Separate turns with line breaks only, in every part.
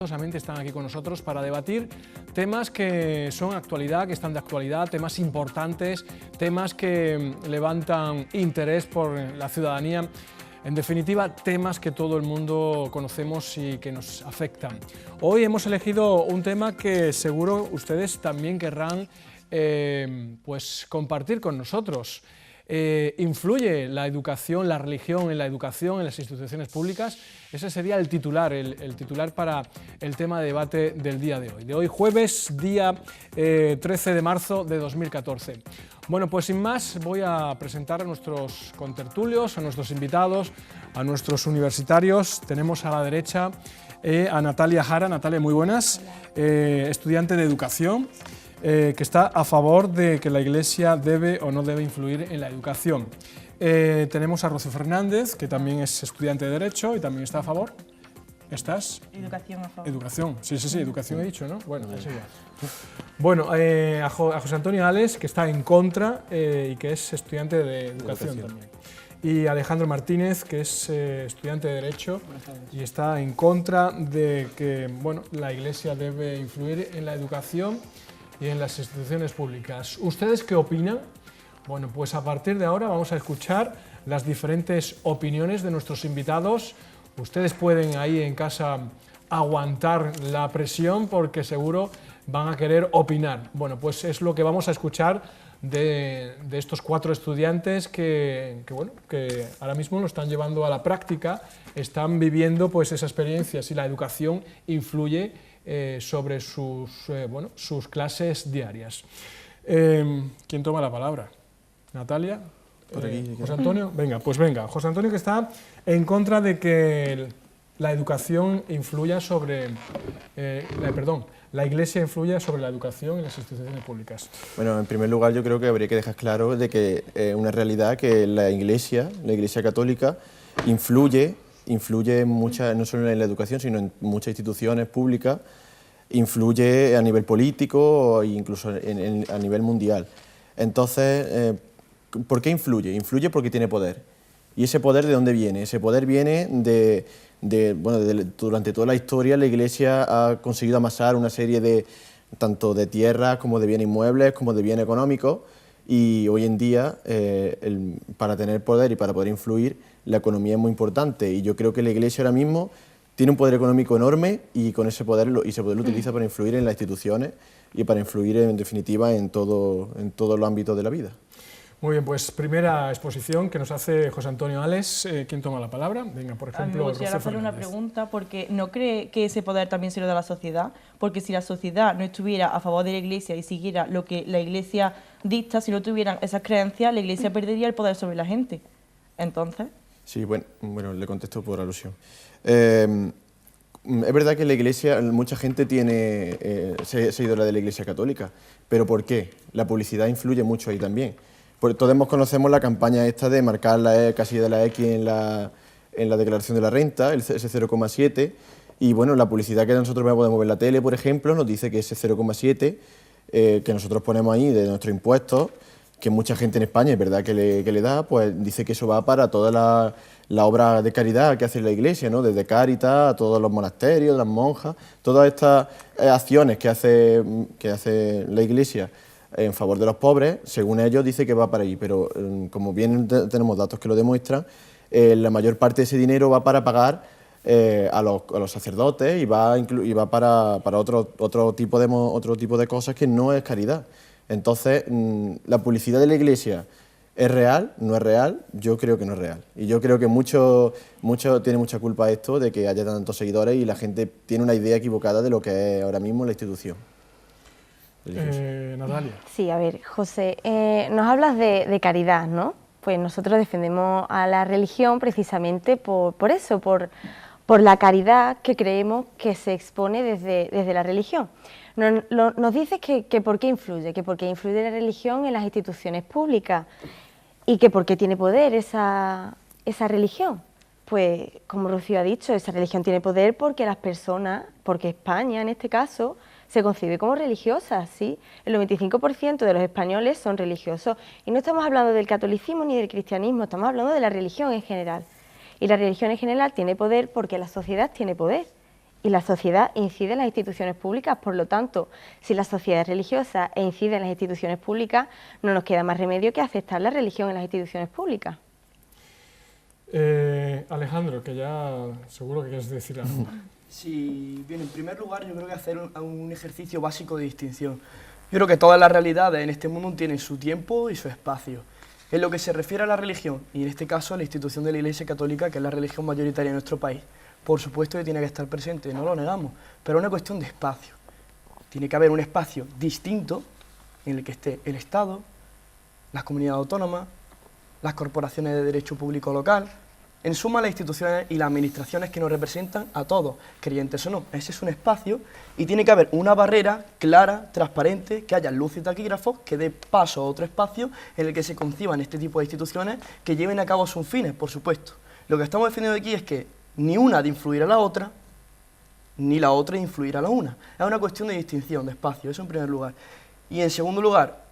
Están aquí con nosotros para debatir temas que son actualidad, que están de actualidad, temas importantes, temas que levantan interés por la ciudadanía. En definitiva, temas que todo el mundo conocemos y que nos afectan. Hoy hemos elegido un tema que seguro ustedes también querrán pues compartir con nosotros. ¿Influye la educación, la religión en la educación, en las instituciones públicas? Ese sería el titular para el tema de debate del día de hoy. De hoy jueves, día 13 de marzo de 2014. Bueno, pues sin más voy a presentar a nuestros contertulios, a nuestros invitados, a nuestros universitarios. Tenemos a la derecha a Natalia Jara. Natalia, muy buenas, estudiante de educación. Que está a favor de que la Iglesia debe o no debe influir en la educación. Tenemos a Rocío Fernández, que también es estudiante de Derecho y también está a favor. ¿Estás?
Educación a favor.
Educación, sí, educación he dicho, ¿no? Bueno, eso ya. Bueno, a José Antonio Ales, que está en contra y que es estudiante de Educación también. Y Alejandro Martínez, que es estudiante de Derecho y está en contra de que, bueno, la Iglesia debe influir en la educación y en las instituciones públicas. ¿Ustedes qué opinan? Bueno, pues a partir de ahora vamos a escuchar las diferentes opiniones de nuestros invitados. Ustedes pueden ahí en casa aguantar la presión porque seguro van a querer opinar. Bueno, pues es lo que vamos a escuchar de estos cuatro estudiantes que ahora mismo lo están llevando a la práctica, están viviendo pues esa experiencia, si la educación influye sobre sus clases diarias. ¿Quién toma la palabra? ¿Natalia?
Por aquí,
¿José Antonio? Venga, pues venga. José Antonio, que está en contra de que la educación influya sobre... la Iglesia influya sobre la educación en las instituciones públicas.
Bueno, en primer lugar yo creo que habría que dejar claro de que es una realidad que la Iglesia Católica, influye muchas, no solo en la educación, sino en muchas instituciones públicas, influye a nivel político e incluso a nivel mundial. Entonces, ¿por qué influye? Influye porque tiene poder. ¿Y ese poder de dónde viene? Ese poder viene durante toda la historia la Iglesia ha conseguido amasar una serie tanto de tierras como de bienes inmuebles, como de bienes económicos, y hoy en día, para tener poder y para poder influir, la economía es muy importante, y yo creo que la Iglesia ahora mismo tiene un poder económico enorme y con ese poder lo utiliza para influir en las instituciones y para influir en definitiva en todos los ámbitos de la vida.
Muy bien, pues primera exposición que nos hace José Antonio Ales. ¿Quién toma la palabra? Venga, por ejemplo,
me gustaría hacerle una pregunta, porque ¿no cree que ese poder también se lo da a la sociedad? Porque si la sociedad no estuviera a favor de la Iglesia y siguiera lo que la Iglesia dicta, si no tuvieran esas creencias, la Iglesia perdería el poder sobre la gente. Entonces...
Sí, bueno, le contesto por alusión. Es verdad que la Iglesia, mucha gente se idolatra de la Iglesia Católica, pero ¿por qué? La publicidad influye mucho ahí también. Todos conocemos la campaña esta de marcar la casilla de la X en la declaración de la renta, ese 0,7, y bueno, la publicidad que nosotros podemos ver en la tele, por ejemplo, nos dice que ese 0,7 que nosotros ponemos ahí de nuestros impuestos, que mucha gente en España es verdad que le da, pues dice que eso va para toda la obra de caridad que hace la Iglesia, ¿no? Desde Cáritas a todos los monasterios, las monjas, todas estas acciones que hace la Iglesia en favor de los pobres, según ellos dice que va para ahí, pero como bien tenemos datos que lo demuestran, la mayor parte de ese dinero va para pagar a los sacerdotes y va para otro tipo de cosas que no es caridad. Entonces, la publicidad de la Iglesia ¿es real? ¿No es real? Yo creo que no es real. Y yo creo que mucho tiene mucha culpa esto de que haya tantos seguidores y la gente tiene una idea equivocada de lo que es ahora mismo la institución.
Natalia.
Sí, a ver, José, nos hablas de caridad, ¿no? Pues nosotros defendemos a la religión precisamente por eso, por la caridad que creemos que se expone desde la religión. Nos dices que por qué influye, que por qué influye la religión en las instituciones públicas y que por qué tiene poder esa religión. Pues, como Rocío ha dicho, esa religión tiene poder porque las personas, porque España en este caso, se concibe como religiosa, ¿sí? El 95% de los españoles son religiosos. Y no estamos hablando del catolicismo ni del cristianismo, estamos hablando de la religión en general. Y la religión en general tiene poder porque la sociedad tiene poder. y la sociedad incide en las instituciones públicas. Por lo tanto, si la sociedad es religiosa e incide en las instituciones públicas, no nos queda más remedio que aceptar la religión en las instituciones públicas.
Alejandro, que ya seguro que quieres decir algo.
Sí, bien, en primer lugar yo creo que hacer un ejercicio básico de distinción. Yo creo que todas las realidades en este mundo tienen su tiempo y su espacio. En lo que se refiere a la religión, y en este caso a la institución de la Iglesia Católica, que es la religión mayoritaria en nuestro país, por supuesto que tiene que estar presente, no lo negamos, pero es una cuestión de espacio. Tiene que haber un espacio distinto en el que esté el Estado, las comunidades autónomas, las corporaciones de derecho público local, en suma las instituciones y las administraciones que nos representan a todos, creyentes o no. Ese es un espacio y tiene que haber una barrera clara, transparente, que haya luz y taquígrafos, que dé paso a otro espacio en el que se conciban este tipo de instituciones que lleven a cabo sus fines, por supuesto. Lo que estamos defendiendo aquí es que ni una de influir a la otra, ni la otra de influir a la una. Es una cuestión de distinción, de espacio, eso en primer lugar. Y en segundo lugar,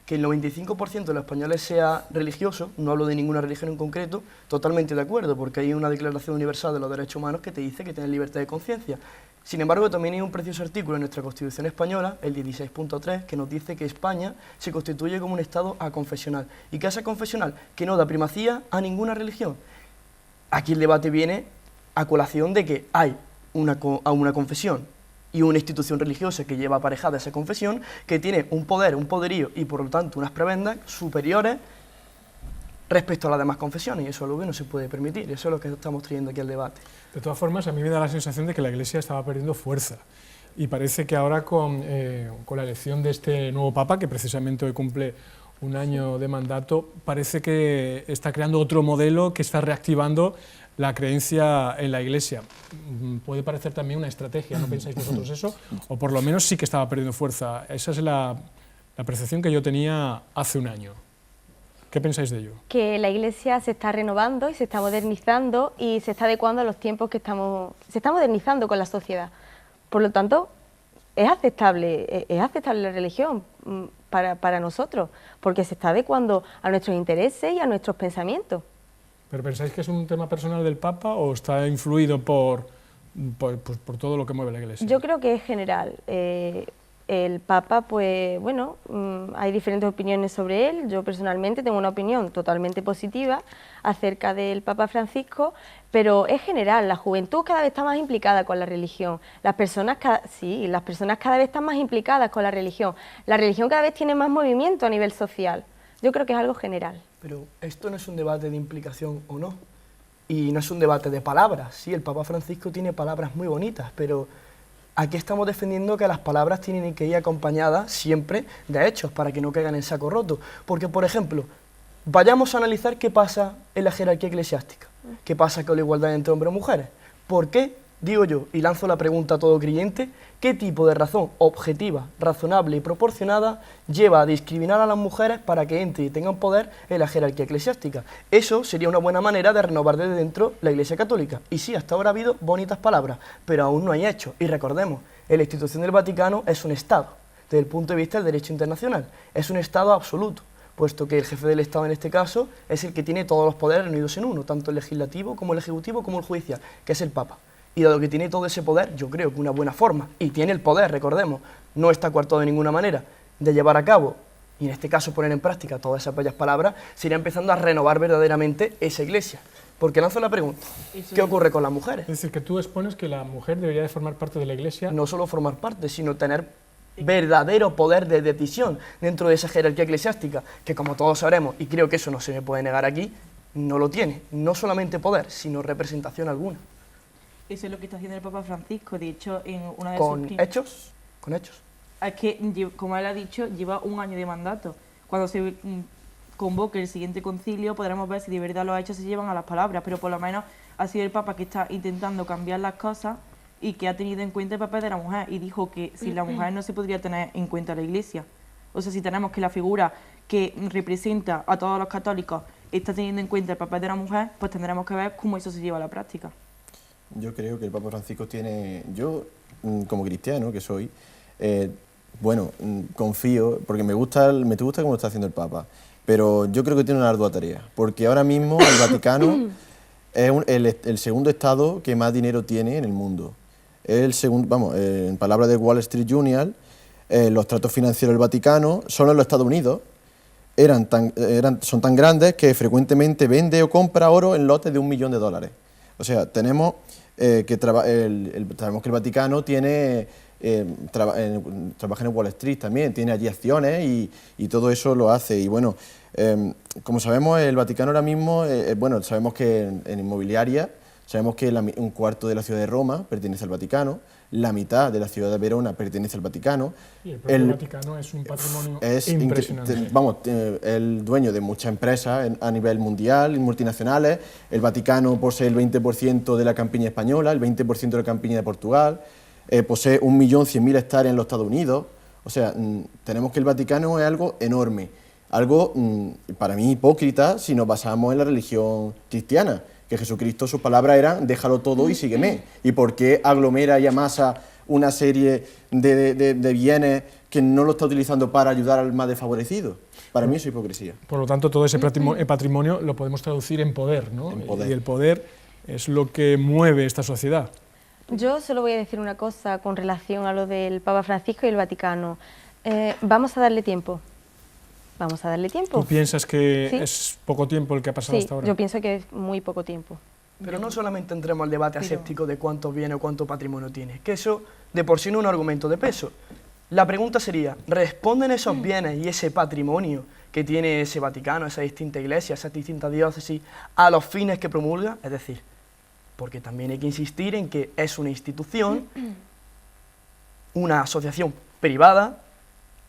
que el 95% de los españoles sea religioso, no hablo de ninguna religión en concreto, totalmente de acuerdo, porque hay una Declaración Universal de los Derechos Humanos que te dice que tienes libertad de conciencia. Sin embargo, también hay un precioso artículo en nuestra Constitución española, el 16.3, que nos dice que España se constituye como un Estado aconfesional. ¿Y qué es aconfesional? Que no da primacía a ninguna religión. Aquí el debate viene a colación de que hay una confesión y una institución religiosa que lleva aparejada esa confesión, que tiene un poder, un poderío y por lo tanto unas prebendas superiores respecto a las demás confesiones, y eso es algo que no se puede permitir, eso es lo que estamos trayendo aquí al debate.
De todas formas, a mí me da la sensación de que la Iglesia estaba perdiendo fuerza, y parece que ahora con la elección de este nuevo Papa, que precisamente hoy cumple un año de mandato, parece que está creando otro modelo que está reactivando la creencia en la Iglesia. Puede parecer también una estrategia, ¿no pensáis vosotros eso? O por lo menos sí que estaba perdiendo fuerza. Esa es la percepción que yo tenía hace un año. ¿Qué pensáis de ello? Que
la Iglesia se está renovando y se está modernizando y se está adecuando a los tiempos que se está modernizando con la sociedad. Por lo tanto, es aceptable la religión para nosotros, porque se está adecuando a nuestros intereses y a nuestros pensamientos.
¿Pero pensáis que es un tema personal del Papa o está influido por todo lo que mueve la Iglesia?
Yo creo que es general. El Papa, pues bueno, hay diferentes opiniones sobre él. Yo personalmente tengo una opinión totalmente positiva acerca del Papa Francisco, pero es general. La juventud cada vez está más implicada con la religión. Las personas cada vez están más implicadas con la religión. La religión cada vez tiene más movimiento a nivel social. Yo creo que es algo general.
Pero esto no es un debate de implicación o no, y no es un debate de palabras. Sí, el Papa Francisco tiene palabras muy bonitas, pero aquí estamos defendiendo que las palabras tienen que ir acompañadas siempre de hechos para que no caigan en saco roto. Porque, por ejemplo, vayamos a analizar qué pasa en la jerarquía eclesiástica, qué pasa con la igualdad entre hombres y mujeres. ¿Por qué, digo yo, y lanzo la pregunta a todo creyente, qué tipo de razón objetiva, razonable y proporcionada lleva a discriminar a las mujeres para que entren y tengan poder en la jerarquía eclesiástica? Eso sería una buena manera de renovar desde dentro la Iglesia Católica. Y sí, hasta ahora ha habido bonitas palabras, pero aún no hay hechos. Y recordemos, la institución del Vaticano es un Estado, desde el punto de vista del derecho internacional. Es un Estado absoluto, puesto que el jefe del Estado en este caso es el que tiene todos los poderes reunidos en uno, tanto el legislativo como el ejecutivo como el judicial, que es el Papa. Y dado que tiene todo ese poder, yo creo que una buena forma, y tiene el poder, recordemos, no está coartado de ninguna manera, de llevar a cabo, y en este caso poner en práctica todas esas bellas palabras, sería empezando a renovar verdaderamente esa Iglesia. Porque lanzo la pregunta, ¿qué ocurre con las mujeres?
Es decir, que tú expones que la mujer debería de formar parte de la Iglesia.
No solo formar parte, sino tener verdadero poder de decisión dentro de esa jerarquía eclesiástica, que como todos sabremos, y creo que eso no se me puede negar aquí, no lo tiene, no solamente poder, sino representación alguna.
Eso es lo que está haciendo el Papa Francisco, de hecho, en una de
¿Con hechos? ¿Con hechos?
Es que, como él ha dicho, lleva un año de mandato. Cuando se convoque el siguiente concilio podremos ver si de verdad los hechos se llevan a las palabras, pero por lo menos ha sido el Papa que está intentando cambiar las cosas y que ha tenido en cuenta el papel de la mujer, y dijo que sin la mujer no se podría tener en cuenta la Iglesia. O sea, si tenemos que la figura que representa a todos los católicos está teniendo en cuenta el papel de la mujer, pues tendremos que ver cómo eso se lleva a la práctica.
Yo creo que el Papa Francisco tiene, yo como cristiano que soy, bueno, confío, porque me gusta cómo lo está haciendo el Papa, pero yo creo que tiene una ardua tarea, porque ahora mismo el Vaticano es el segundo Estado que más dinero tiene en el mundo. el segundo, vamos, en palabras de Wall Street Journal, los tratos financieros del Vaticano, solo en los Estados Unidos, son tan grandes que frecuentemente vende o compra oro en lotes de $1 millón. O sea, tenemos sabemos que el Vaticano tiene trabaja en Wall Street también, tiene allí acciones y todo eso lo hace. Y bueno, como sabemos, el Vaticano ahora mismo, bueno, sabemos que en inmobiliaria, sabemos que un cuarto de la ciudad de Roma pertenece al Vaticano, la mitad de la ciudad de Verona pertenece al Vaticano.
Y el propio Vaticano es un patrimonio impresionante.
Vamos, el dueño de muchas empresas a nivel mundial y multinacionales. El Vaticano posee el 20% de la campiña española, el 20% de la campiña de Portugal, posee 1.100.000 hectáreas en los Estados Unidos. O sea, tenemos que el Vaticano es algo enorme, algo para mí hipócrita si nos basamos en la religión cristiana, que Jesucristo, sus palabras eran, déjalo todo y sígueme. ¿Y por qué aglomera y amasa una serie de bienes que no lo está utilizando para ayudar al más desfavorecido? Para mí eso es hipocresía.
Por lo tanto, todo ese patrimonio lo podemos traducir en poder, ¿no?
En poder.
Y el poder es lo que mueve esta sociedad.
Yo solo voy a decir una cosa con relación a lo del Papa Francisco y el Vaticano. Vamos a darle tiempo. Vamos a darle tiempo.
¿Tú piensas que
¿Sí?
es poco tiempo el que ha pasado hasta ahora?
Yo pienso que es muy poco tiempo.
Pero no solamente entremos al debate aséptico de cuántos bienes o cuánto patrimonio tiene, que eso de por sí no es un argumento de peso. La pregunta sería, ¿responden esos bienes y ese patrimonio que tiene ese Vaticano, esa distinta iglesia, esas distintas diócesis, a los fines que promulga? Es decir, porque también hay que insistir en que es una institución, una asociación privada,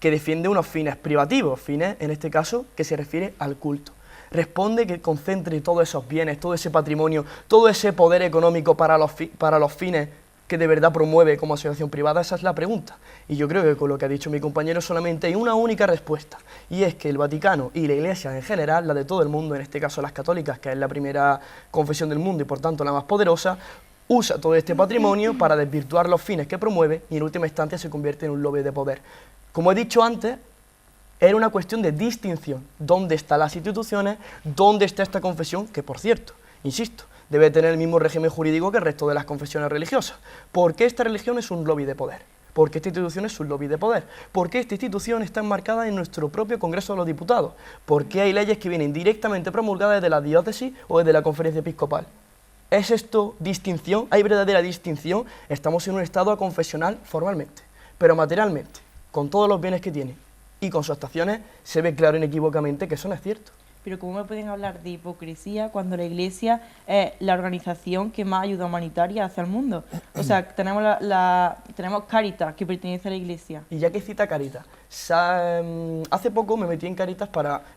que defiende unos fines privativos, fines, en este caso, que se refiere al culto. Responde que concentre todos esos bienes, todo ese patrimonio, todo ese poder económico para los fines que de verdad promueve como asociación privada. Esa es la pregunta. Y yo creo que con lo que ha dicho mi compañero solamente hay una única respuesta, y es que el Vaticano y la Iglesia en general, la de todo el mundo, en este caso las católicas, que es la primera confesión del mundo y por tanto la más poderosa, usa todo este patrimonio para desvirtuar los fines que promueve y en última instancia se convierte en un lobby de poder. Como he dicho antes, era una cuestión de distinción. ¿Dónde están las instituciones? ¿Dónde está esta confesión? Que, por cierto, insisto, debe tener el mismo régimen jurídico que el resto de las confesiones religiosas. ¿Por qué esta religión es un lobby de poder? ¿Por qué esta institución es un lobby de poder? ¿Por qué esta institución está enmarcada en nuestro propio Congreso de los Diputados? ¿Por qué hay leyes que vienen directamente promulgadas desde la diócesis o desde la conferencia episcopal? ¿Es esto distinción? ¿Hay verdadera distinción? Estamos en un estado aconfesional formalmente, pero materialmente, con todos los bienes que tiene y con sus actuaciones, se ve claro e inequívocamente que eso no es cierto.
Pero ¿cómo me pueden hablar de hipocresía cuando la Iglesia es la organización que más ayuda humanitaria hace al mundo? O sea, tenemos tenemos Cáritas, que pertenece a la Iglesia.
Y ya que cita Cáritas, hace poco me metí en Cáritas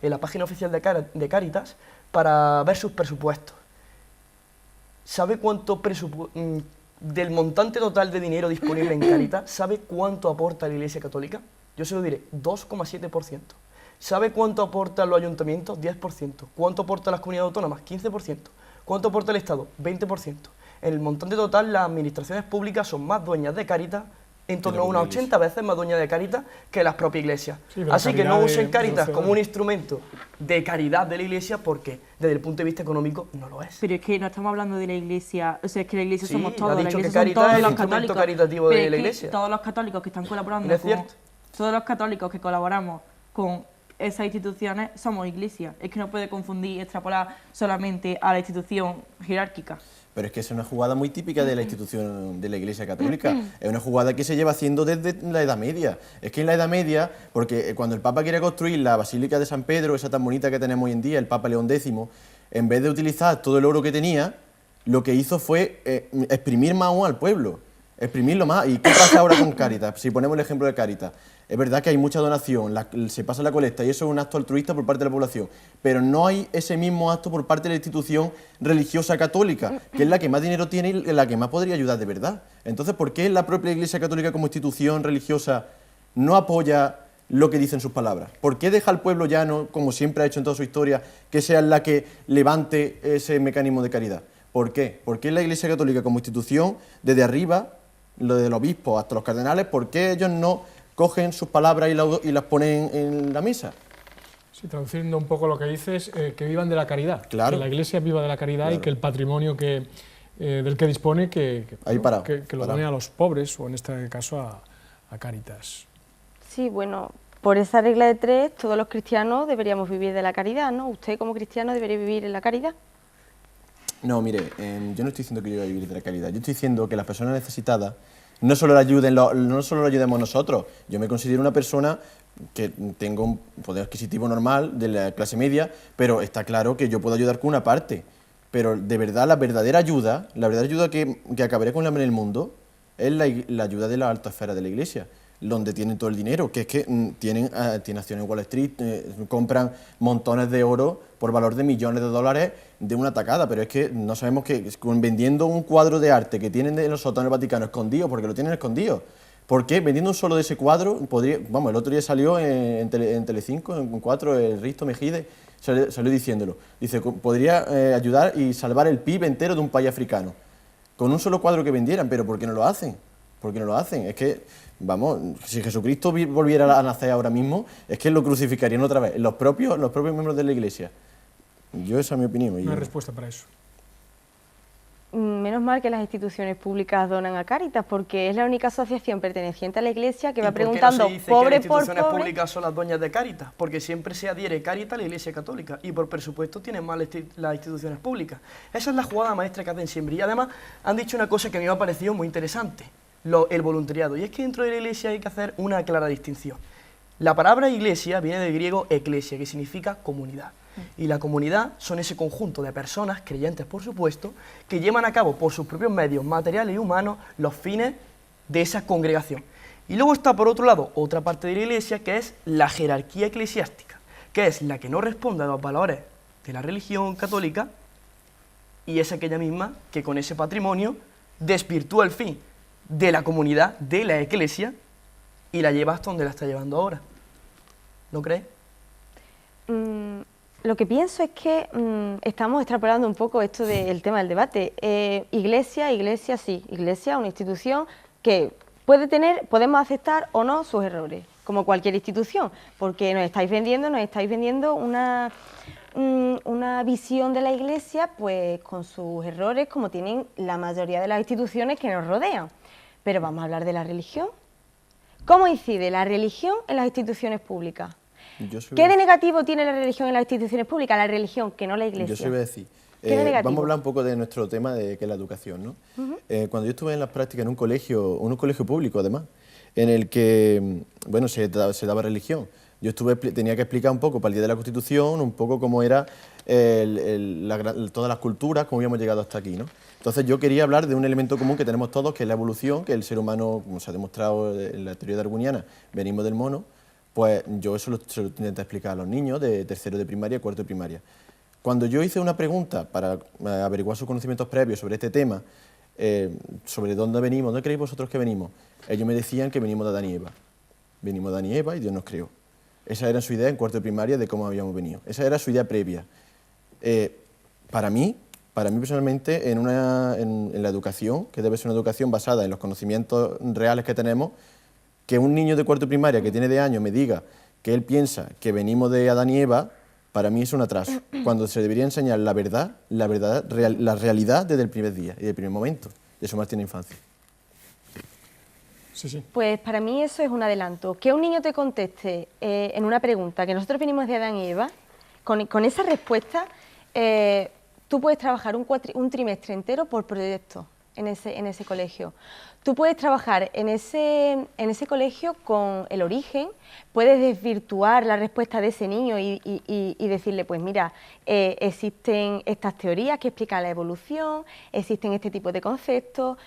en la página oficial de Cáritas para ver sus presupuestos. ¿Sabe cuánto del montante total de dinero disponible en Cáritas, sabe cuánto aporta la Iglesia Católica? Yo se lo diré, 2,7%. ¿Sabe cuánto aportan los ayuntamientos? 10%. ¿Cuánto aportan las comunidades autónomas? 15%. ¿Cuánto aporta el Estado? 20%. En el montante total, las administraciones públicas son más dueñas de Cáritas, en torno a unas 80 veces más dueñas de Cáritas que las propias iglesias.
Sí,
así que no usen Cáritas como un instrumento de caridad de la Iglesia, porque desde el punto de vista económico no lo es.
Pero es que no estamos hablando de la Iglesia, o sea, es que la Iglesia
Sí,
somos todos,
ha
la
dicho
Iglesia
que
son
Cáritas
todos
es el
los
instrumento
católicos.
caritativo
Pero
de
es
la
que
Iglesia.
todos los católicos que están colaborando
¿No es cierto?
todos los católicos que colaboramos con esas instituciones somos Iglesia. Es que no puede confundir, extrapolar solamente a la institución jerárquica.
Pero es que es una jugada muy típica de la institución de la Iglesia Católica. Es una jugada que se lleva haciendo desde la Edad Media. Es que en la Edad Media, porque cuando el Papa quiere construir la Basílica de San Pedro, esa tan bonita que tenemos hoy en día, el Papa León X, en vez de utilizar todo el oro que tenía, lo que hizo fue exprimir más aún al pueblo. Exprimirlo más. ¿Y qué pasa ahora con Cáritas? Si ponemos el ejemplo de Cáritas, es verdad que hay mucha donación, se pasa la colecta y eso es un acto altruista por parte de la población, pero no hay ese mismo acto por parte de la institución religiosa católica, que es la que más dinero tiene y la que más podría ayudar de verdad. Entonces, ¿por qué la propia Iglesia Católica como institución religiosa no apoya lo que dicen sus palabras? ¿Por qué deja al pueblo llano, como siempre ha hecho en toda su historia, que sea la que levante ese mecanismo de caridad? ¿Por qué? ¿Por qué la Iglesia Católica como institución, desde arriba, lo del obispo hasta los cardenales, por qué ellos no cogen sus palabras y las ponen en la misa?
Sí, traduciendo un poco lo que dices, que vivan de la caridad.
Claro.
Que la Iglesia viva de la caridad, claro, y que el patrimonio que del que dispone que
Ahí parado,
que lo
parado.
done a los pobres, o en este caso a Cáritas.
Sí, bueno, por esa regla de 3, todos los cristianos deberíamos vivir de la caridad, ¿no? ¿Usted como cristiano debería vivir en la caridad?
No, mire, yo no estoy diciendo que yo voy a vivir de la caridad, yo estoy diciendo que las personas necesitadas no solo no solo la ayudemos nosotros, yo me considero una persona que tengo un poder adquisitivo normal de la clase media, pero está claro que yo puedo ayudar con una parte, pero de verdad la verdadera ayuda que acabaré con el hambre en el mundo es la ayuda de la alta esfera de la Iglesia, donde tienen todo el dinero, que es que tienen acciones en Wall Street, compran montones de oro por valor de millones de dólares de una tacada, pero es que no sabemos que vendiendo un cuadro de arte que tienen en los sótanos del Vaticano escondido, porque lo tienen escondido, ¿por qué? Vendiendo un solo de ese cuadro, vamos, el otro día salió en Telecinco, en 4, el Risto Mejide, salió diciéndolo, dice, podría ayudar y salvar el PIB entero de un país africano, con un solo cuadro que vendieran, pero ¿por qué no lo hacen? ¿Por qué no lo hacen? Es que, vamos, si Jesucristo volviera a nacer ahora mismo, es que lo crucificarían otra vez, los propios miembros de la Iglesia. Esa es mi opinión.
No hay respuesta para eso.
Menos mal que las instituciones públicas donan a Cáritas, porque es la única asociación perteneciente a la Iglesia que va preguntando
pobre
pobre
que las
por
instituciones
pobre.
públicas son las dueñas de Cáritas, porque siempre se adhiere Cáritas a la Iglesia Católica y por presupuesto tienen más las instituciones públicas. Esa es la jugada maestra que hacen siempre. Y además han dicho una cosa que a mí me ha parecido muy interesante, el voluntariado. Y es que dentro de la Iglesia hay que hacer una clara distinción. La palabra iglesia viene del griego eklesia, que significa comunidad. Y la comunidad son ese conjunto de personas, creyentes por supuesto, que llevan a cabo por sus propios medios materiales y humanos los fines de esa congregación. Y luego está por otro lado otra parte de la Iglesia que es la jerarquía eclesiástica, que es la que no responde a los valores de la religión católica y es aquella misma que con ese patrimonio desvirtúa el fin de la comunidad, de la Iglesia, y la lleva hasta donde la está llevando ahora. ¿No crees?
Lo que pienso es que estamos extrapolando un poco esto del tema del debate. Iglesia sí, Iglesia, una institución que podemos aceptar o no sus errores, como cualquier institución, porque nos estáis vendiendo una visión de la Iglesia pues con sus errores, como tienen la mayoría de las instituciones que nos rodean. Pero vamos a hablar de la religión. ¿Cómo incide la religión en las instituciones públicas? ¿Qué de negativo tiene la religión en las instituciones públicas? La religión, que no la Iglesia.
Yo se iba a decir.
¿Qué de negativo?
Vamos a hablar un poco de nuestro tema, que es la educación, ¿no? Cuando yo estuve en las prácticas en un colegio público, además, en el que, bueno, se daba religión. Yo tenía que explicar un poco para el Día de la Constitución, un poco cómo era todas las culturas, cómo habíamos llegado hasta aquí, ¿no? Entonces yo quería hablar de un elemento común que tenemos todos, que es la evolución, que el ser humano, como se ha demostrado en la teoría darwiniana, venimos del mono. Pues yo eso se lo intento explicar a los niños de tercero de primaria y cuarto de primaria. Cuando yo hice una pregunta para averiguar sus conocimientos previos sobre este tema, sobre dónde venimos, ¿dónde creéis vosotros que venimos? Ellos me decían que venimos de Adán y Eva. Venimos de Adán y Eva y Dios nos creó. Esa era su idea en cuarto de primaria de cómo habíamos venido. Esa era su idea previa. Para mí personalmente, en la educación, que debe ser una educación basada en los conocimientos reales que tenemos, que un niño de cuarto de primaria que tiene de años me diga que él piensa que venimos de Adán y Eva, para mí es un atraso, cuando se debería enseñar la realidad desde el primer día y desde el primer momento de su más tierna infancia.
Sí, sí.
Pues para mí eso es un adelanto. Que un niño te conteste en una pregunta que nosotros venimos de Adán y Eva, con esa respuesta, tú puedes trabajar un trimestre entero por proyecto en ese colegio. Tú puedes trabajar en ese colegio con el origen, puedes desvirtuar la respuesta de ese niño y decirle, pues mira, existen estas teorías que explican la evolución, existen este tipo de conceptos.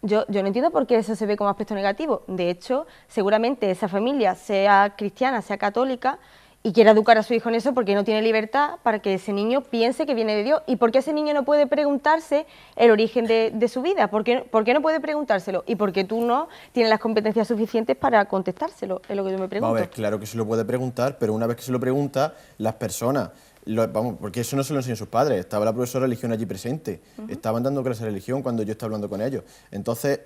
Yo no entiendo por qué eso se ve como aspecto negativo. De hecho, seguramente esa familia, sea cristiana, sea católica, y quiera educar a su hijo en eso porque no tiene libertad para que ese niño piense que viene de Dios. ¿Y por qué ese niño no puede preguntarse el origen de su vida? ¿Por qué no puede preguntárselo? ¿Y por qué tú no tienes las competencias suficientes para contestárselo? Es lo que yo me pregunto.
A ver, claro que se lo puede preguntar, pero una vez que se lo pregunta, las personas, porque eso no se lo enseñan sus padres, estaba la profesora de religión allí presente, estaban dando clases de religión cuando yo estaba hablando con ellos. Entonces,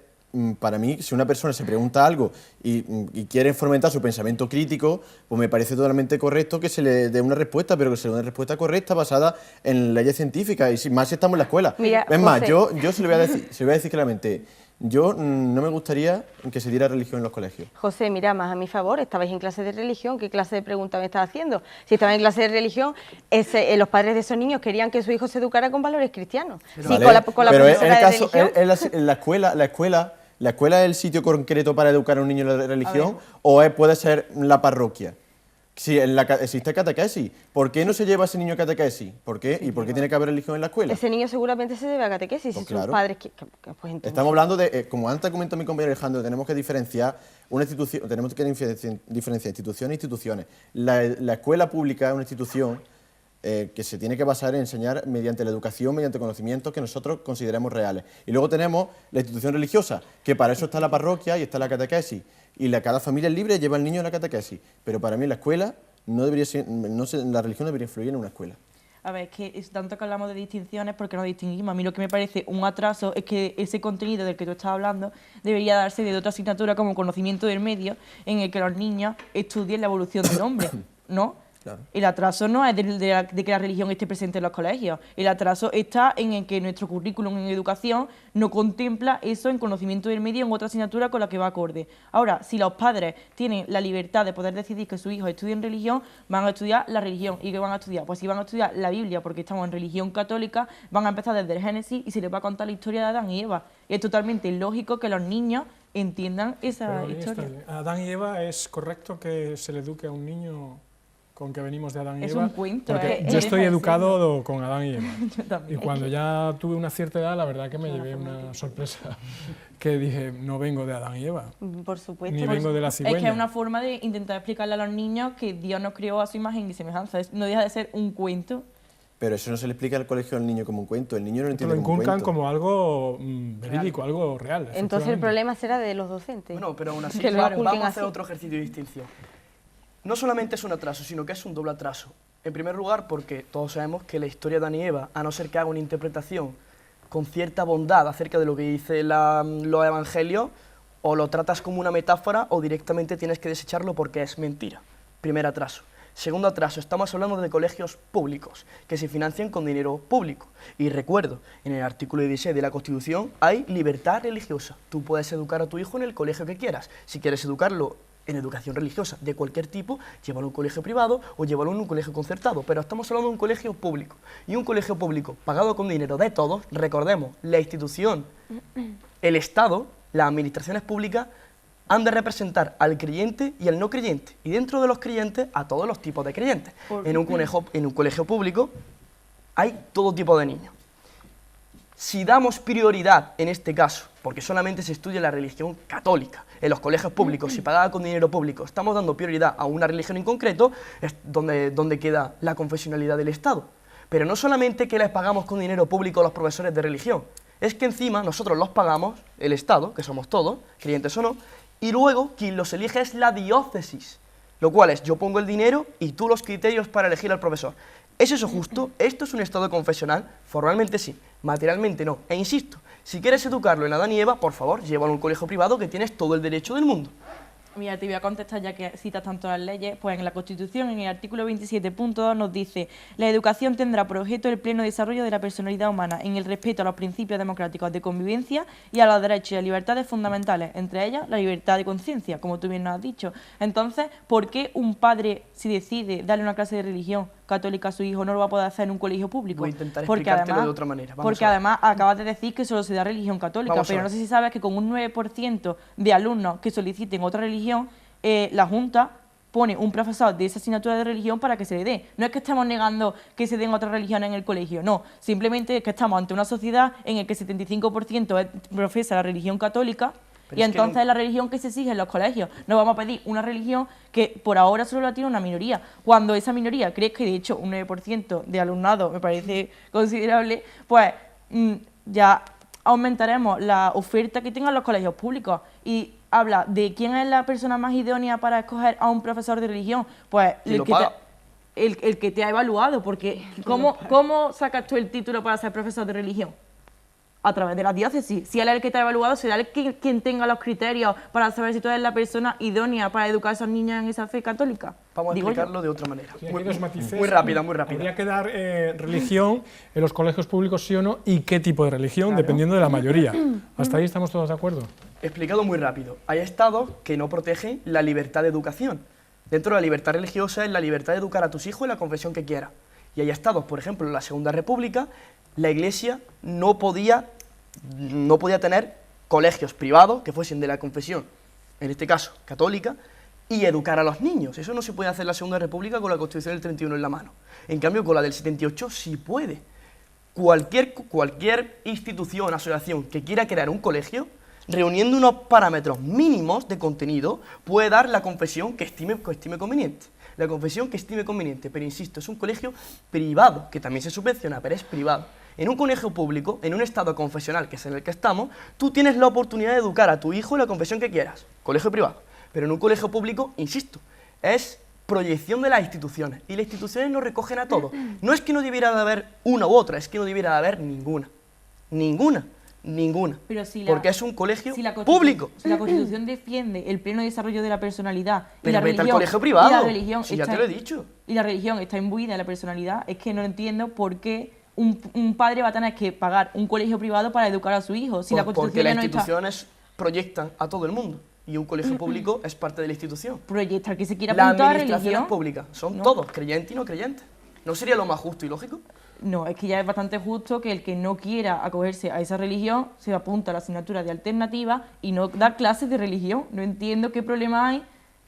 para mí, si una persona se pregunta algo y quiere fomentar su pensamiento crítico, pues me parece totalmente correcto que se le dé una respuesta, pero que se le dé una respuesta correcta basada en leyes científicas, y más si estamos en la escuela.
Mira,
es más,
José.
yo se lo voy a decir claramente, yo no me gustaría que se diera religión en los colegios.
José, mira, más a mi favor, estabais en clase de religión, ¿qué clase de pregunta me estás haciendo? Si estabais en clase de religión, los padres de esos niños querían que su hijo se educara con valores cristianos. Sí,
Vale,
con la
pero en
profesora
el
de
caso,
religión.
en la escuela es el sitio concreto para educar a un niño en la religión, o puede ser la parroquia. Si existe catequesis, ¿por qué no se lleva a ese niño a catequesis? ¿Por qué? ¿Y por qué tiene que haber religión en la escuela?
Ese niño seguramente se debe a catequesis,
Pues
si sus
claro.
padres... pues entonces,
Estamos hablando de, como antes comentó mi compañero Alejandro, tenemos que diferenciar una institución, tenemos que diferenciar instituciones e instituciones. La escuela pública es una institución que se tiene que basar en enseñar mediante la educación, mediante conocimientos que nosotros consideremos reales. Y luego tenemos la institución religiosa, que para eso está la parroquia y está la catequesis. Y cada familia es libre, lleva al niño a la catequesis. Pero para mí la escuela no debería ser, la religión no debería influir en una escuela.
A ver, es que es tanto que hablamos de distinciones porque no distinguimos. A mí lo que me parece un atraso es que ese contenido del que tú estás hablando debería darse de otra asignatura como conocimiento del medio, en el que los niños estudien la evolución del hombre, ¿no?
Claro.
El atraso no es de que la religión esté presente en los colegios. El atraso está en el que nuestro currículum en educación no contempla eso en conocimiento del medio en otra asignatura con la que va acorde. Ahora, si los padres tienen la libertad de poder decidir que sus hijos estudien religión, van a estudiar la religión. ¿Y qué van a estudiar? Pues si van a estudiar la Biblia, porque estamos en religión católica, van a empezar desde el Génesis y se les va a contar la historia de Adán y Eva. Y es totalmente lógico que los niños entiendan esa
Pero ahí
historia.
está. Adán y Eva, ¿es correcto que se le eduque a un niño con que venimos de Adán y
Es
Eva?
un cuento,
Porque
¿eh?
yo estoy
Deja de
educado con Adán y Eva.
Yo también.
Y cuando ya tuve una cierta edad, la verdad que me llevé una sorpresa, que dije, no vengo de Adán y Eva,
por supuesto.
ni vengo de la
Es
cigüeña.
que es una forma de intentar explicarle a los niños que Dios nos creó a su imagen y semejanza. No deja de ser un cuento.
Pero eso no se le explica al colegio al niño como un cuento, el niño no lo
Te
entiende
lo
como un
inculcan
cuento.
como algo verídico, algo real.
Entonces el
efectivamente.
problema será de los docentes.
Bueno, pero aún así,
Que lo
vamos
inculquen
a hacer
así.
otro ejercicio de distinción. No solamente es un atraso, sino que es un doble atraso. En primer lugar, porque todos sabemos que la historia de Adán y Eva, a no ser que haga una interpretación con cierta bondad acerca de lo que dice los evangelios, o lo tratas como una metáfora o directamente tienes que desecharlo porque es mentira. Primer atraso. Segundo atraso, estamos hablando de colegios públicos, que se financian con dinero público. Y recuerdo, en el artículo 16 de la Constitución hay libertad religiosa. Tú puedes educar a tu hijo en el colegio que quieras. Si quieres educarlo en educación religiosa de cualquier tipo, llévalo a un colegio privado o llévalo en un colegio concertado, pero estamos hablando de un colegio público. Y un colegio público pagado con dinero de todos, recordemos, la institución, el Estado, las administraciones públicas, han de representar al creyente y al no creyente, y dentro de los creyentes a todos los tipos de creyentes. En un colegio público hay todo tipo de niños. Si damos prioridad en este caso, porque solamente se estudia la religión católica en los colegios públicos y pagada con dinero público, estamos dando prioridad a una religión en concreto, es donde queda la confesionalidad del Estado. Pero no solamente que les pagamos con dinero público a los profesores de religión, es que encima nosotros los pagamos, el Estado, que somos todos, creyentes o no, y luego quien los elige es la diócesis, lo cual es yo pongo el dinero y tú los criterios para elegir al profesor. ¿Es eso justo? ¿Esto es un Estado confesional? Formalmente sí, materialmente no. E insisto, si quieres educarlo en Adán y Eva, por favor, llévalo a un colegio privado que tienes todo el derecho del mundo.
Mira, te voy a contestar ya que citas tanto las leyes. Pues en la Constitución, en el artículo 27.2 nos dice: la educación tendrá por objeto el pleno desarrollo de la personalidad humana en el respeto a los principios democráticos de convivencia y a los derechos y las libertades fundamentales, entre ellas la libertad de conciencia, como tú bien nos has dicho. Entonces, ¿por qué un padre, si decide darle una clase de religión católica a su hijo, no lo va a poder hacer en un colegio público?
Voy a intentar explicártelo de otra manera.
Porque además acabas de decir que solo se da religión católica,
Vamos a
pero
ver.
no sé si sabes que con un 9% de alumnos que soliciten otra religión, la Junta pone un profesor de esa asignatura de religión para que se le dé. No es que estemos negando que se den otras religiones en el colegio, no. Simplemente es que estamos ante una sociedad en la que el 75% profesa la religión católica.
Pero
Y
es que
entonces
no-
es la religión que se exige en los colegios. No vamos a pedir una religión que por ahora solo la tiene una minoría. Cuando esa minoría cree que, de hecho, un 9% de alumnado me parece considerable, pues ya aumentaremos la oferta que tengan los colegios públicos. Y habla de quién es la persona más idónea para escoger a un profesor de religión. Pues
¿Quién lo paga?
el que te ha evaluado, porque ¿cómo sacas tú el título para ser profesor de religión? a través de la diócesis. Si él es el que está evaluado, será él quien tenga los criterios para saber si tú eres la persona idónea para educar a esos niños en esa fe católica.
Vamos a
Digo yo.
explicarlo de otra manera.
Sí, aquí dos matices.
Muy rápida, muy rápida.
Habría que dar religión en los colegios públicos, sí o no, y qué tipo de religión, dependiendo de la mayoría. ¿Hasta ahí estamos todos de acuerdo?
Explicado muy rápido. Hay estados que no protegen la libertad de educación. Dentro de la libertad religiosa es la libertad de educar a tus hijos en la confesión que quieras. Y hay estados, por ejemplo, en la Segunda República, la Iglesia no podía tener colegios privados que fuesen de la confesión, en este caso católica, y educar a los niños. Eso no se puede hacer en la Segunda República con la Constitución del 31 en la mano. En cambio, con la del 78 sí puede. Cualquier institución, asociación que quiera crear un colegio, reuniendo unos parámetros mínimos de contenido, puede dar la confesión que estime conveniente. La confesión que estime conveniente, pero insisto, es un colegio privado, que también se subvenciona, pero es privado. En un colegio público, en un estado confesional, que es en el que estamos, tú tienes la oportunidad de educar a tu hijo en la confesión que quieras, colegio privado. Pero en un colegio público, insisto, es proyección de las instituciones, y las instituciones nos recogen a todos. No es que no debiera de haber una u otra, es que no debiera de haber ninguna. Ninguna.
Pero si
porque es un colegio
público.
público.
Si la Constitución defiende el pleno desarrollo de la personalidad y
Pero
la
vete al
religión,
colegio privado,
y la religión
si ya te lo he dicho.
Y la religión está imbuida en la personalidad, es que no entiendo por qué un padre va a tener que pagar un colegio privado para educar a su hijo. Si la Constitución
Porque las
ya no está
instituciones proyectan a todo el mundo. Y un colegio público es parte de la institución.
proyectar que se quiera
La
apuntar a
administración
religión.
es pública, son
No.
todos, creyentes y no creyentes. ¿No sería lo más justo y lógico?
No, es que ya es bastante justo que el que no quiera acogerse a esa religión se apunta a la asignatura de alternativa y no dar clases de religión. No entiendo qué problema hay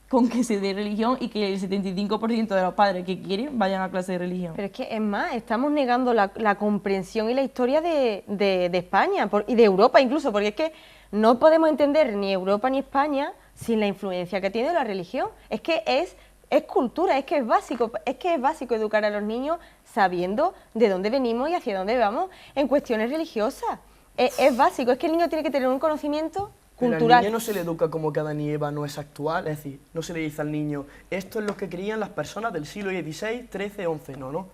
con que se dé religión y que el 75% de los padres que quieren vayan a clase de religión.
Pero es que, es más, estamos negando la comprensión y la historia de España y de Europa incluso, porque es que no podemos entender ni Europa ni España sin la influencia que tiene la religión. Es que es cultura, es que es básico educar a los niños sabiendo de dónde venimos y hacia dónde vamos en cuestiones religiosas. Es básico, es que el niño tiene que tener un conocimiento
Pero
cultural.
al niño no se le educa como que Adán y Eva no es actual, es decir, no se le dice al niño, esto es lo que creían las personas del siglo XVI, XIII, XI, no.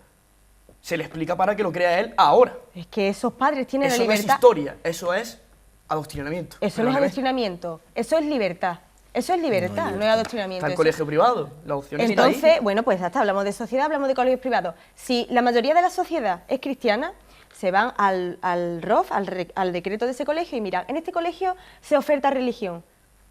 Se le explica para que lo crea él ahora.
Es que esos padres tienen
Eso
la
no es
libertad.
historia, eso es adoctrinamiento.
Eso no es adoctrinamiento, eso es libertad. Eso es libertad, no es adoctrinamiento.
Está el
eso.
colegio privado, la opción está
Entonces,
ahí.
bueno, pues hasta hablamos de sociedad, hablamos de colegios privados. Si la mayoría de la sociedad es cristiana, se van al ROF, al decreto de ese colegio y miran, en este colegio se oferta religión,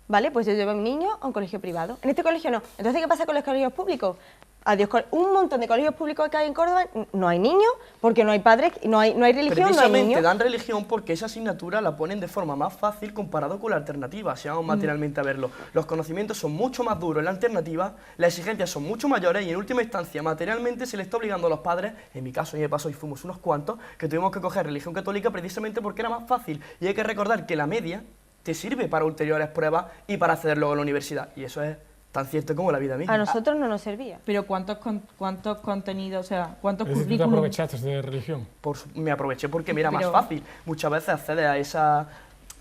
¿vale? Pues yo llevo a mi niño a un colegio privado. En este colegio no. Entonces, ¿qué pasa con los colegios públicos? Adiós, un montón de colegios públicos que hay en Córdoba, no hay niños, porque no hay padres, no hay religión, no hay
Precisamente
niños.
dan religión porque esa asignatura la ponen de forma más fácil comparado con la alternativa, si vamos materialmente a verlo. Los conocimientos son mucho más duros en la alternativa, las exigencias son mucho mayores y en última instancia materialmente se le está obligando a los padres, en mi caso y me pasó y fuimos unos cuantos, que tuvimos que coger religión católica precisamente porque era más fácil. Y hay que recordar que la media te sirve para ulteriores pruebas y para acceder luego a la universidad. Y eso es tan cierto como la vida misma.
A nosotros no nos servía.
Pero ¿cuántos contenidos, o sea, cuántos
Es decir, tú te
currículums?
aprovechaste de religión.
Me aproveché porque me era más
Pero-
fácil. Muchas veces accedes a esa,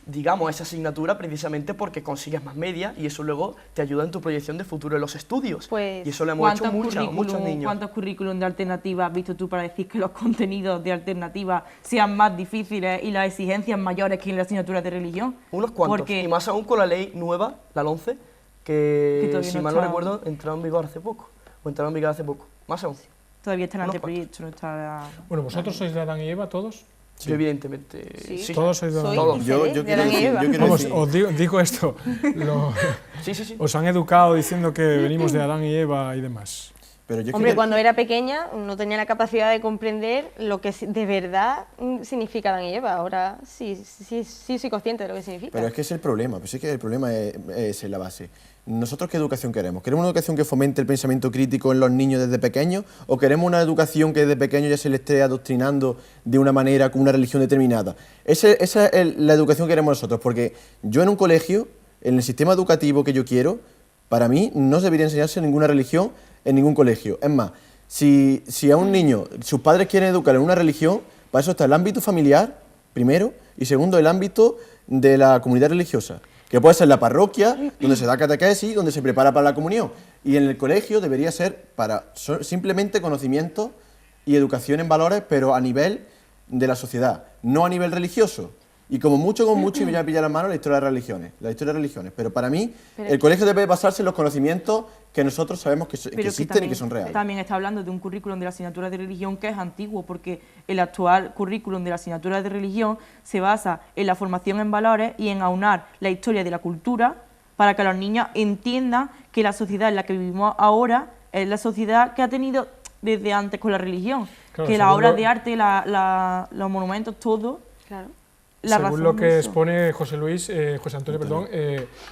digamos, a esa asignatura precisamente porque consigues más media y eso luego te ayuda en tu proyección de futuro en los estudios.
Pues,
y eso lo hemos hecho muchos niños.
¿Cuántos currículum de alternativa has visto tú para decir que los contenidos de alternativa sean más difíciles y las exigencias mayores que en la asignatura de religión?
Unos cuantos.
Porque
Y más aún con la ley nueva, la 11,
Que
que
todavía
si
no
mal no
está-
recuerdo, entró en vigor hace poco. O entraron en vigor hace poco. Más aún.
todavía está en
unos
anteproyecto, no está...
Bueno, ¿vosotros sois de Adán y Eva todos?
Yo evidentemente
Sí.
sí.
Todos sois de Adán y Eva.
Todos.
Yo
de
quiero
Adán y
decir,
Eva.
yo quiero
Vamos,
decir-
os digo esto.
Sí.
Os han educado diciendo que venimos de Adán y Eva y demás.
pero yo es que
Hombre,
yo-
cuando era pequeña no tenía la capacidad de comprender lo que de verdad significa Adán y Eva. Ahora sí soy consciente de lo que significa.
Pero es que es el problema, pues es que el problema es en la base. ¿Nosotros qué educación queremos? ¿Queremos una educación que fomente el pensamiento crítico en los niños desde pequeños? ¿O queremos una educación que desde pequeño ya se les esté adoctrinando de una manera, con una religión determinada? Esa es la educación que queremos nosotros, porque yo en un colegio, en el sistema educativo que yo quiero, para mí no se debería enseñarse ninguna religión en ningún colegio. Es más, si a un niño, sus padres quieren educar en una religión, para eso está el ámbito familiar, primero, y segundo, el ámbito de la comunidad religiosa, que puede ser la parroquia, donde se da catequesis, donde se prepara para la comunión. Y en el colegio debería ser para simplemente conocimiento y educación en valores, pero a nivel de la sociedad, no a nivel religioso. Y como mucho, y me voy a pillar las manos la historia de las religiones. Pero para mí, el colegio debe basarse en los conocimientos que nosotros sabemos que existen
también,
y que son reales.
También está hablando de un currículum de la asignatura de religión que es antiguo, porque el actual currículum de la asignatura de religión se basa en la formación en valores y en aunar la historia de la cultura para que los niños entiendan que la sociedad en la que vivimos ahora es la sociedad que ha tenido desde antes con la religión,
Claro,
que las obras de arte, los monumentos, todo...
Claro.
Según lo que expone José Antonio, perdón,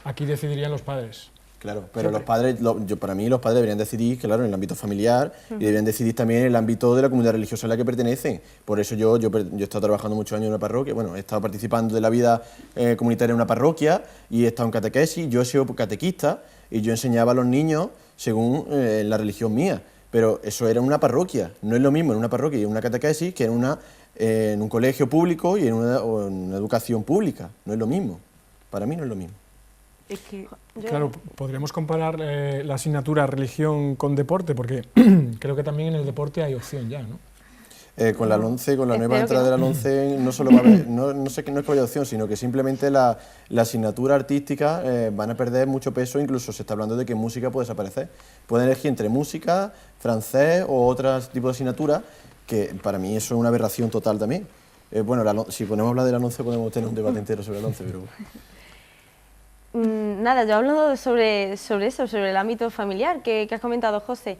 aquí decidirían los padres.
Claro, pero los padres, para mí los padres deberían decidir, claro, en el ámbito familiar y deberían decidir también en el ámbito de la comunidad religiosa a la que pertenecen. Por eso yo he estado trabajando muchos años en una parroquia, bueno, he estado participando de la vida comunitaria en una parroquia y he estado en catequesis, yo he sido catequista y yo enseñaba a los niños según la religión mía, pero eso era en una parroquia, no es lo mismo en una parroquia y en una catequesis que en un colegio público y en una educación pública, no es lo mismo, para mí no es lo mismo.
Es que
Claro, podríamos comparar la asignatura religión con deporte, porque creo que también en el deporte hay opción ya, ¿no?
Con la LONCE, con la nueva
Espero
entrada de la LONCE, no solo va a haber, no sé que no es que haya opción, sino que simplemente la asignatura artística van a perder mucho peso, incluso se está hablando de que música puede desaparecer. Pueden elegir entre música, francés o otros tipos de asignaturas, que para mí eso es una aberración total también. Bueno, si ponemos a hablar de la LONCE podemos tener un debate entero sobre la LONCE, pero...
Nada, yo hablando sobre eso, sobre el ámbito familiar que has comentado, José.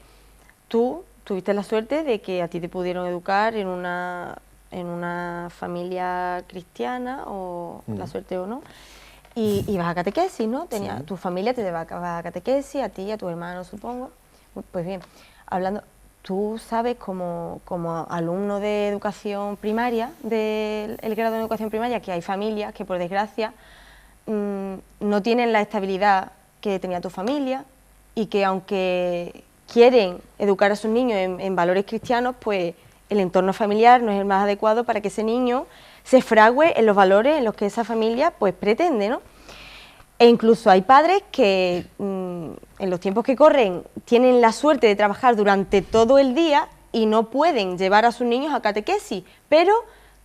Tú tuviste la suerte de que a ti te pudieron educar en una familia cristiana, o la suerte o no, y vas a catequesis, ¿no?
Sí.
Tu familia te va a catequesis, a ti y a tu hermano, supongo. Pues bien, hablando, tú sabes como alumno de educación primaria, del grado de educación primaria, que hay familias que por desgracia no tienen la estabilidad que tenía tu familia y que aunque quieren educar a sus niños en valores cristianos, pues el entorno familiar no es el más adecuado para que ese niño se fragüe en los valores en los que esa familia pues pretende, ¿no? E incluso hay padres que en los tiempos que corren tienen la suerte de trabajar durante todo el día y no pueden llevar a sus niños a catequesis, pero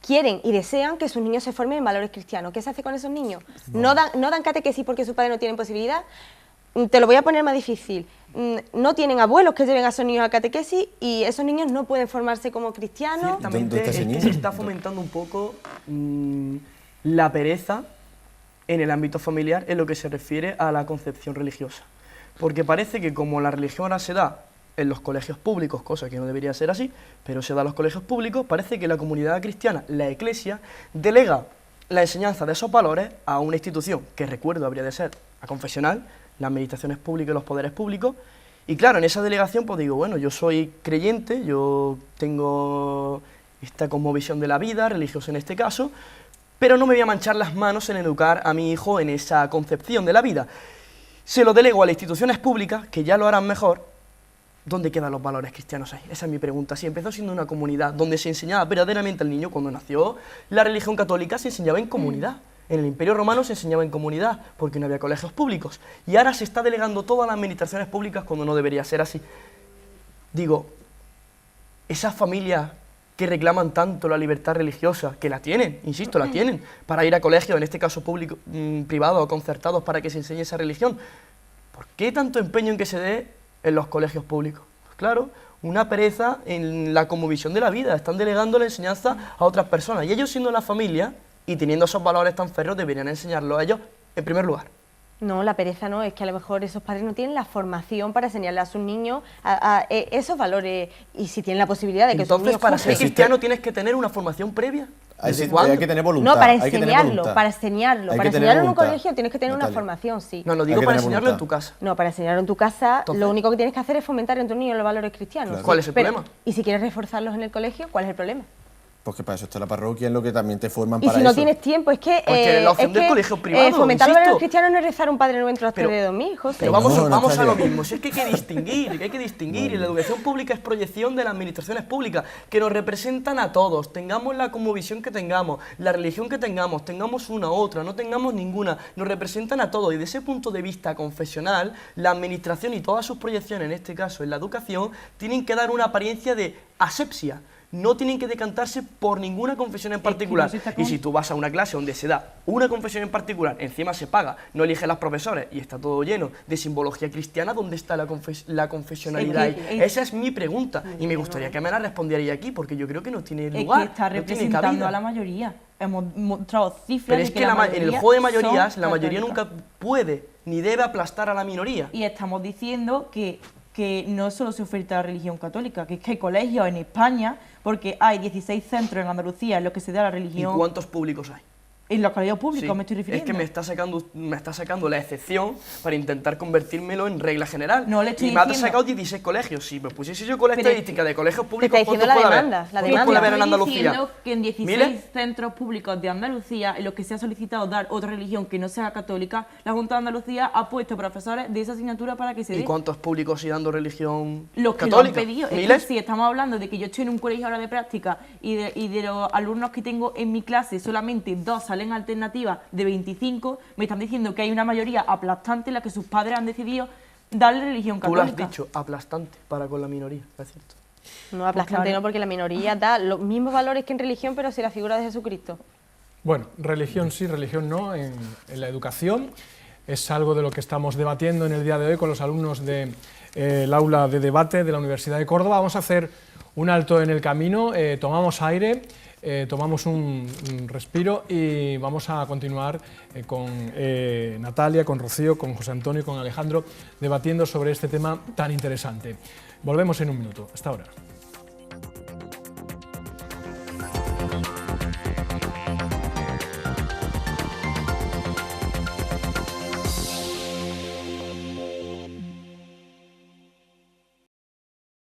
quieren y desean que sus niños se formen en valores cristianos. ¿Qué se hace con esos niños? No dan catequesis porque sus padres no tienen posibilidad. Te lo voy a poner más difícil. No tienen abuelos que lleven a sus niños a catequesis y esos niños no pueden formarse como cristianos.
Ciertamente
¿Dónde está ese
es que
niño?
se está fomentando un poco la pereza en el ámbito familiar en lo que se refiere a la concepción religiosa. Porque parece que como la religión ahora se da en los colegios públicos, cosa que no debería ser así, pero se da en los colegios públicos, parece que la comunidad cristiana, la Iglesia, delega la enseñanza de esos valores a una institución que, recuerdo, habría de ser la confesional, las meditaciones públicas y los poderes públicos, y claro, en esa delegación pues digo, bueno, yo soy creyente, yo tengo esta cosmovisión de la vida, religiosa en este caso, pero no me voy a manchar las manos en educar a mi hijo en esa concepción de la vida. Se lo delego a las instituciones públicas, que ya lo harán mejor. ¿Dónde quedan los valores cristianos ahí? Esa es mi pregunta. Si empezó siendo una comunidad donde se enseñaba verdaderamente al niño, cuando nació la religión católica se enseñaba en comunidad. En el Imperio Romano se enseñaba en comunidad, porque no había colegios públicos. Y ahora se está delegando todas las administraciones públicas cuando no debería ser así. Digo, esas familias que reclaman tanto la libertad religiosa, que la tienen, insisto, la tienen, para ir a colegios, en este caso público, privados o concertados, para que se enseñe esa religión, ¿por qué tanto empeño en que se dé en los colegios públicos? Pues claro, una pereza en la cosmovisión de la vida, están delegando la enseñanza a otras personas, y ellos siendo la familia y teniendo esos valores tan férreos deberían enseñarlo a ellos en primer lugar.
No, la pereza no, es que a lo mejor esos padres no tienen la formación para enseñarle a sus niños a esos valores, y si tienen la posibilidad de que sus
Entonces,
niños
para ser
cumplen.
cristiano tienes que tener una formación previa. ¿Desde
Hay
cuándo?
que tener voluntad.
No, para
hay que tener
enseñarlo,
voluntad.
para enseñarlo.
Hay
Para
que tener
enseñarlo en un
voluntad,
colegio tienes que tener una
Natalia.
formación, sí.
No, lo
Hay
digo
que
para
tener
enseñarlo en
voluntad.
tu casa.
No, para enseñarlo en tu casa,
Entonces-
lo único que tienes que hacer es fomentar en tu niño los valores cristianos.
Claro.
¿Cuál es el problema?
Y si quieres reforzarlos en el colegio, ¿cuál es el problema?
Porque para eso está la parroquia, es lo que también te forman
Y
para
si no
eso.
tienes tiempo, es que...
Porque la opción del colegio privado,
fomentar los
insisto.
valores cristianos no es rezar un Padre Nuestro hasta
Pero-
de 2000, José.
Pero vamos,
No,
vamos a lo
Natalia.
mismo, si es que hay que distinguir, y la educación pública es proyección de las administraciones públicas, que nos representan a todos, tengamos la cosmovisión que tengamos, la religión que tengamos una u otra, no tengamos ninguna, nos representan a todos, y desde ese punto de vista confesional, la administración y todas sus proyecciones, en este caso en la educación, tienen que dar una apariencia de asepsia. no tienen que decantarse por ninguna confesión en particular. Y si tú vas a una clase donde se da una confesión en particular, encima se paga, no eligen los profesores y está todo lleno de simbología cristiana, ¿dónde está la confesionalidad? Esa es mi pregunta y me gustaría que me la respondierais aquí, porque yo creo que no tiene lugar.
Es que está representando a la mayoría. Hemos mostrado cifras.
Pero es que en el juego de mayorías, la mayoría nunca puede ni debe aplastar a la minoría.
Y estamos diciendo que no solo se oferta la religión católica, que es que hay colegios en España, porque hay 16 centros en Andalucía en los que se da la religión.
¿Y cuántos públicos hay?
En los colegios públicos
Sí,
me estoy refiriendo.
es que me está sacando la excepción para intentar convertírmelo en regla general.
No le estoy
y me ha
diciendo.
sacado 16 colegios. Si me pusiese yo con la
Pero
estadística de colegios
Te
públicos,
está diciendo
¿cuántos
la
puede
demanda.
haber?
La
¿Cuántos
demanda.
puede haber en
Estoy
Andalucía?
diciendo que en 16
¿Miles?
centros públicos de Andalucía, en los que se ha solicitado dar otra religión que no sea católica, la Junta de Andalucía ha puesto profesores de esa asignatura para que se dé.
¿Y cuántos públicos sigue dando religión
Los que
católica?
lo han pedido. Es que
¿Miles?
si estamos hablando de que yo estoy en un colegio ahora de práctica y de los alumnos que tengo en mi clase, solamente 2 salen alternativas de 25, me están diciendo que hay una mayoría aplastante en la que sus padres han decidido darle religión
Tú lo
católica.
has dicho, aplastante para con la minoría, es cierto.
No, aplastante
claro.
no, porque la minoría da los mismos valores que en religión, pero sin la figura de Jesucristo.
Bueno, religión sí, religión no, en la educación. Es algo de lo que estamos debatiendo en el día de hoy con los alumnos del aula de debate de la Universidad de Córdoba. Vamos a hacer un alto en el camino, tomamos aire, tomamos un respiro y vamos a continuar con Natalia, con Rocío, con José Antonio y con Alejandro debatiendo sobre este tema tan interesante. Volvemos en un minuto. Hasta ahora.